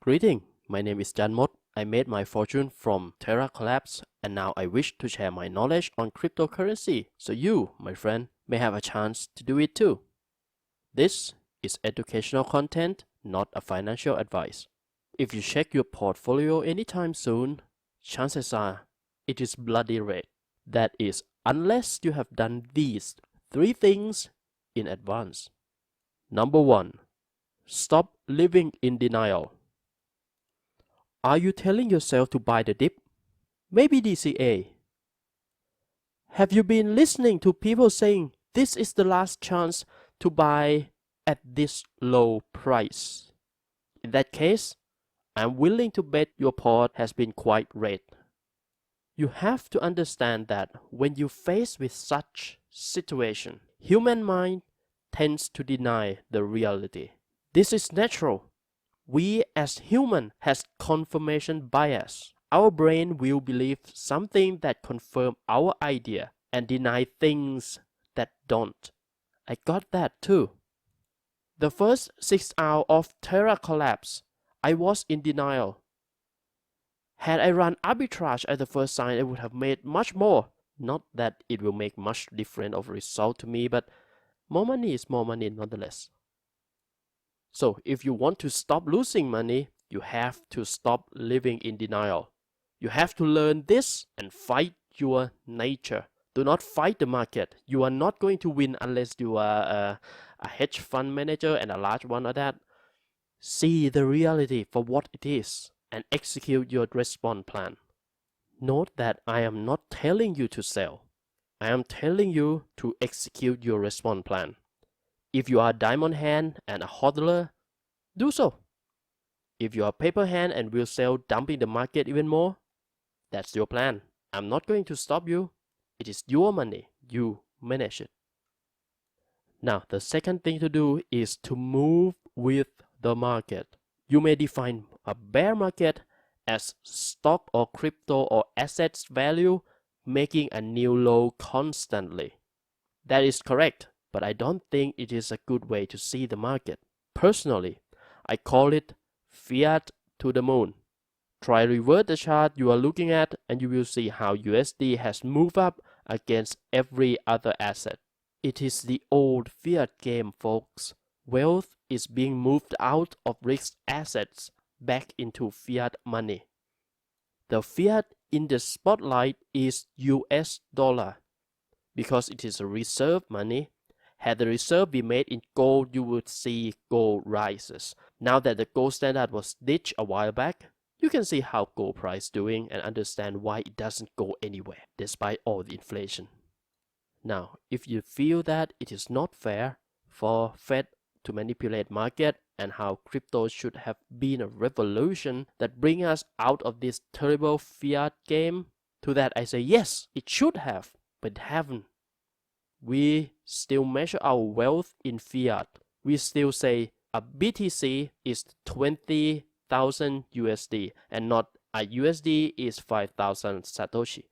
Greeting, my name is Janmot. I made my fortune from Terra Collapse and now I wish to share my knowledge on cryptocurrency so you, my friend, may have a chance to do it too. This is educational content, not a financial advice. If you check your portfolio anytime soon, chances are it is bloody red. That is, unless you have done these 3 things in advance. Number 1. Stop living in denial. Are you telling yourself to buy the dip? Maybe DCA. Have you been listening to people saying this is the last chance to buy at this low price? In that case, I'm willing to bet your pot has been quite red. You have to understand that when you face with such situation, human mind tends to deny the reality. This is natural. We as human has confirmation bias. Our brain will believe something that confirm our idea and deny things that don't. I got that too. The first 6 hours of Terra Collapse, I was in denial. Had I run arbitrage at the first sign, I would have made much more. Not that it will make much difference of result to me, but more money is more money nonetheless. So if you want to stop losing money, you have to stop living in denial. You have to learn this and fight your nature. Do not fight the market. You are not going to win unless you are a hedge fund manager and a large one of that. See the reality for what it is and execute your response plan. Note that I am not telling you to sell. I am telling you to execute your response plan. If you are a diamond hand and a hodler, do so. If you are a paper hand and will sell dumping the market even more, that's your plan. I'm not going to stop you. It is your money. You manage it. Now, the second thing to do is to move with the market. You may define a bear market as stock or crypto or assets value making a new low constantly. That is correct, but I don't think it is a good way to see the market. Personally, I call it fiat to the moon. Try revert the chart you are looking at and you will see how USD has moved up against every other asset. It is the old fiat game, folks. Wealth is being moved out of risk assets back into fiat money. The fiat in the spotlight is US dollar because it is a reserve money. Had the reserve been made in gold, you would see gold rises. Now that the gold standard was ditched a while back, you can see how gold price doing and understand why it doesn't go anywhere despite all the inflation. Now, if you feel that it is not fair for Fed to manipulate market and how crypto should have been a revolution that bring us out of this terrible fiat game, to that I say yes, it should have, but it haven't. We still measure our wealth in fiat. We still say a BTC is 20,000 USD and not a USD is 5,000 Satoshi.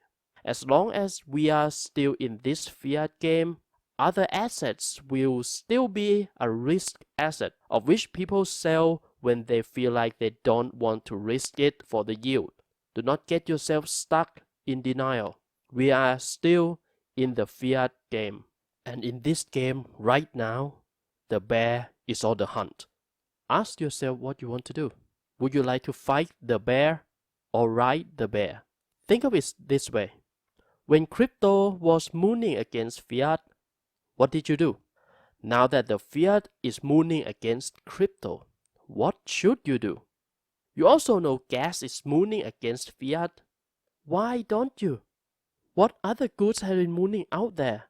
As long as we are still in this fiat game, other assets will still be a risk asset of which people sell when they feel like they don't want to risk it for the yield. Do not get yourself stuck in denial. We are still in the fiat game. And in this game right now, the bear is on the hunt. Ask yourself what you want to do. Would you like to fight the bear or ride the bear? Think of it this way. When crypto was mooning against fiat, what did you do? Now that the fiat is mooning against crypto, what should you do? You also know gas is mooning against fiat. Why don't you? What other goods have been mooning out there?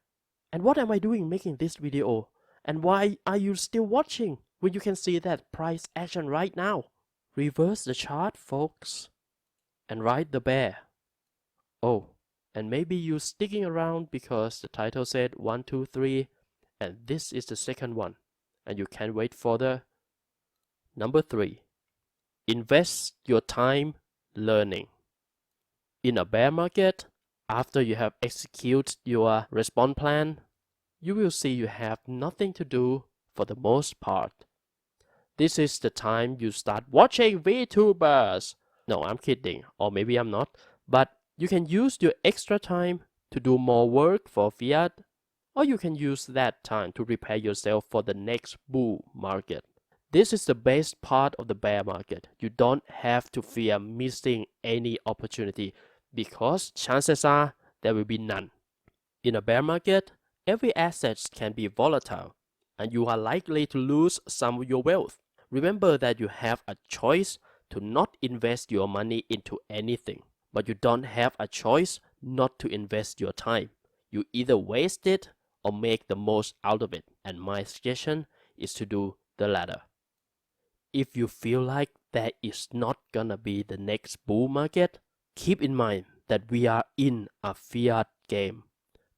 And what am I doing making this video? And why are you still watching when you can see that price action right now? Reverse the chart, folks, and ride the bear. Oh, and maybe you're sticking around because the title said 1, 2, 3, and this is the second one, and you can't wait for the number 3. Invest your time learning. In a bear market, after you have executed your response plan, you will see you have nothing to do for the most part. This is the time you start watching VTubers. No, I'm kidding, or maybe I'm not. But you can use your extra time to do more work for fiat, or you can use that time to prepare yourself for the next bull market. This is the best part of the bear market. You don't have to fear missing any opportunity because chances are there will be none. In a bear market, every asset can be volatile and you are likely to lose some of your wealth. Remember that you have a choice to not invest your money into anything, but you don't have a choice not to invest your time. You either waste it or make the most out of it, and my suggestion is to do the latter. If you feel like there is not gonna be the next bull market, keep in mind that we are in a fiat game.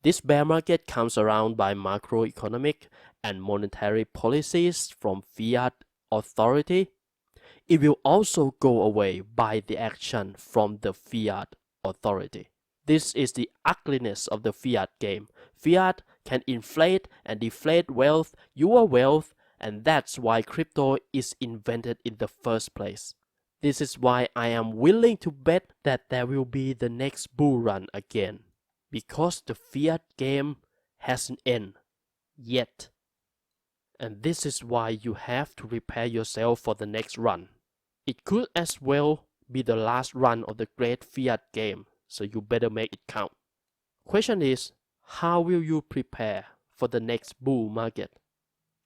This bear market comes around by macroeconomic and monetary policies from fiat authority. It will also go away by the action from the fiat authority. This is the ugliness of the fiat game. Fiat can inflate and deflate wealth, your wealth, and that's why crypto is invented in the first place. This is why I am willing to bet that there will be the next bull run again. Because the fiat game hasn't ended yet. And this is why you have to prepare yourself for the next run. It could as well be the last run of the great fiat game, so you better make it count. Question is, how will you prepare for the next bull market?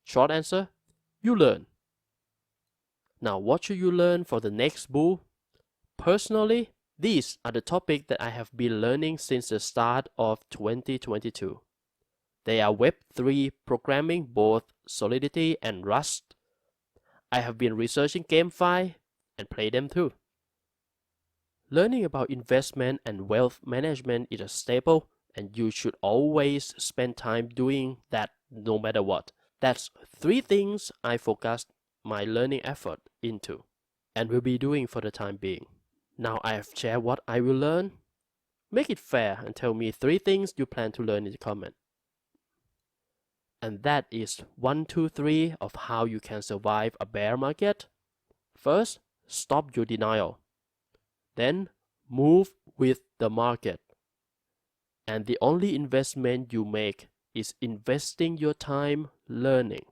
Short answer, you learn. Now, what should you learn for the next bull? Personally, these are the topics that I have been learning since the start of 2022. They are Web3 programming, both Solidity and Rust. I have been researching GameFi and play them too. Learning about investment and wealth management is a staple, and you should always spend time doing that no matter what. That's 3 things I focused my learning effort into and will be doing for the time being. Now I have shared what I will learn. Make it fair and tell me 3 things you plan to learn in the comment. And that is 1, 2, 3 of how you can survive a bear market. First, stop your denial. Then, move with the market. And the only investment you make is investing your time learning.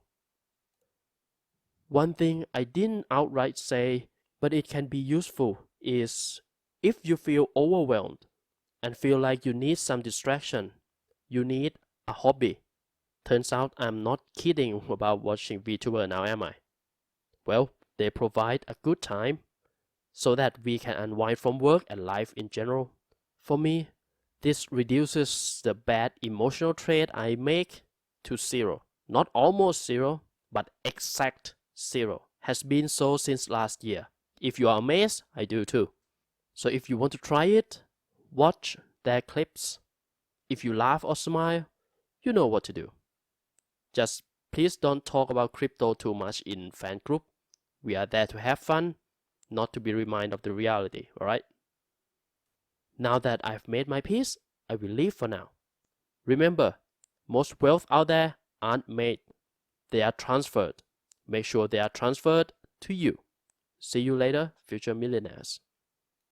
One thing I didn't outright say, but it can be useful, is if you feel overwhelmed and feel like you need some distraction, you need a hobby. Turns out I'm not kidding about watching VTuber now, am I? Well, they provide a good time so that we can unwind from work and life in general. For me, this reduces the bad emotional trade I make to 0. Not almost 0, but exact 0. Has been so since last year. If you are amazed, I do too. So if you want to try it, watch their clips. If you laugh or smile, you know what to do. Just please don't talk about crypto too much in fan group. We are there to have fun, not to be reminded of the reality, alright? Now that I've made my peace, I will leave for now. Remember, most wealth out there aren't made. They are transferred. Make sure they are transferred to you. See you later, future millionaires.